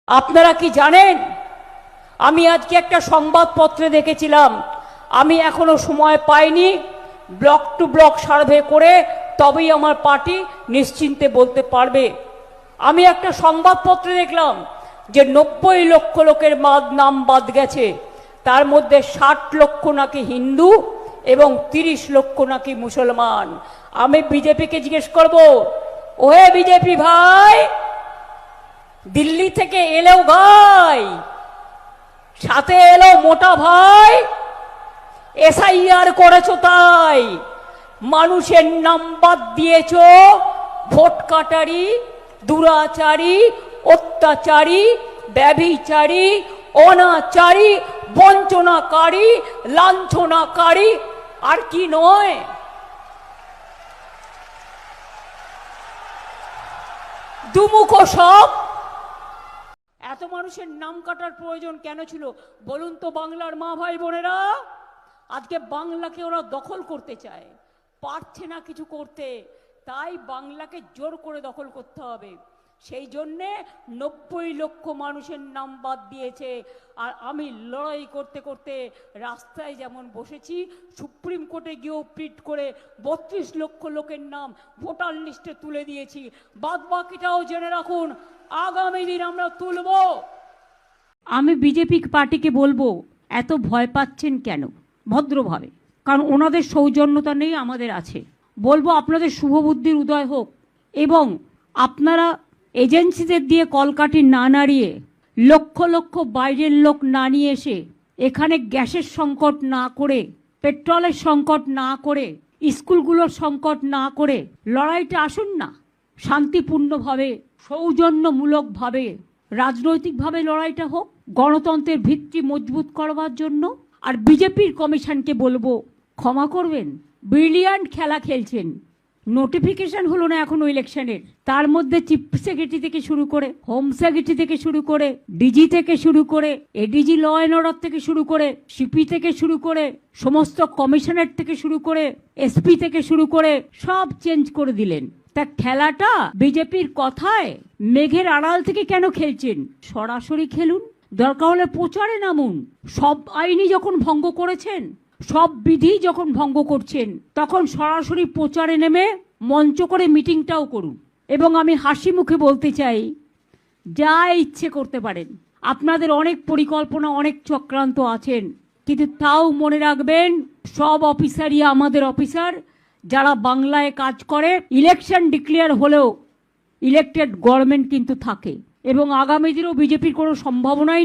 আপনারা কি জানেন, আমি আজকে একটা সংবাদপত্রে দেখেছিলাম, আমি এখনো সময় পাইনি, ব্লক টু ব্লক সার্ভে করে তবেই আমার পার্টি নিশ্চিন্তে বলতে পারবে। আমি একটা সংবাদপত্রে দেখলাম যে 90 লক্ষ লোকের নাম বাদ গেছে, তার মধ্যে 60 লক্ষ নাকি হিন্দু এবং 30 লক্ষ নাকি মুসলমান। আমি বিজেপিকে জিজ্ঞেস করব, ওহে বিজেপি ভাই, দিল্লি থেকে এলেও ভাই, সাথে এলো মোটা ভাই, এসআইআর করেছো তাই মানুষের নাম বাদ দিয়েছ, ভোট কাটারি, দুরাচারী, অত্যাচারী, ব্যভিচারী, অনাচারী, বঞ্চনাকারী, লাঞ্ছনাকারী, আর কি নয়। দুমুখো সব। এত মানুষের নাম কাটার প্রয়োজন কেন ছিল বলুন তো বাংলার মা ভাই বোনেরা? আজকে বাংলাকে ওরা দখল করতে চায়, পারছে না কিছু করতে, তাই বাংলাকে জোর করে দখল করতে হবে। সেই জন্যে 90 লক্ষ মানুষের নাম বাদ দিয়েছে। আর আমি লড়াই করতে করতে রাস্তায় যেমন বসেছি, সুপ্রিম কোর্টে গিয়েও পিট করে 32 লক্ষ লোকের নাম ভোটার লিস্টে তুলে দিয়েছি। বাদ বাকিটাও জেনে রাখুন, আগামী দিন আমরা তুলব। আমি বিজেপি পার্টিকে বলবো, এত ভয় পাচ্ছেন কেন? ভদ্রভাবে, কারণ ওনাদের সৌজন্যতা নেই, আমাদের আছে। বলবো আপনাদের শুভবুদ্ধির উদয় হোক এবং আপনারা এজেন্সিদের দিয়ে কলকাঠি না নাড়িয়ে, লক্ষ লক্ষ বাইরের লোক না নিয়ে এসে, এখানে গ্যাসের সংকট না করে, পেট্রোলের সংকট না করে, স্কুলগুলোর সংকট না করে লড়াইটা আসুন না। শান্তিপূর্ণভাবে, সৌজন্যমূলকভাবে, রাজনৈতিকভাবে লড়াইটা হোক, গণতন্ত্রের ভিত্তি মজবুত করবার জন্য। আর বিজেপির কমিশনকে বলবো, ক্ষমা করবেন, ব্রিলিয়ান্ট খেলা খেলছেন। নোটিফিকেশন হলো না এখনো ইলেকশনের, তার মধ্যে চিফ সেক্রেটারি থেকে শুরু করে, হোম সেক্রেটারি থেকে শুরু করে, ডিজি থেকে শুরু করে, এডিজি ল অ্যান্ড অর্ডার থেকে শুরু করে, সিপি থেকে শুরু করে, সমস্ত কমিশনার থেকে শুরু করে, এসপি থেকে শুরু করে সব চেঞ্জ করে দিলেন। তা খেলাটা বিজেপির কথায় মেঘের আড়াল থেকে কেন খেলছেন? সরাসরি খেলুন, দরকার হলে প্রচারে নামুন। সব আইনই যখন ভঙ্গ করেছেন, সব বিধি যখন ভঙ্গ করছেন, তখন সরাসরি প্রচারে নেমে মঞ্চ করে মিটিংটাও করুন। এবং আমি হাসি মুখে বলতে চাই, যা ইচ্ছে করতে পারেন, আপনাদের অনেক পরিকল্পনা, অনেক চক্রান্ত আছেন, কিন্তু তাও মনে রাখবেন, সব অফিসারই আমাদের অফিসার, যারা বাংলায় কাজ করে। ইলেকশন ডিক্লেয়ার হলেও ইলেক্টেড গভর্নমেন্ট কিন্তু থাকে এবং আগামী দিনেও বিজেপির কোনো সম্ভাবনাই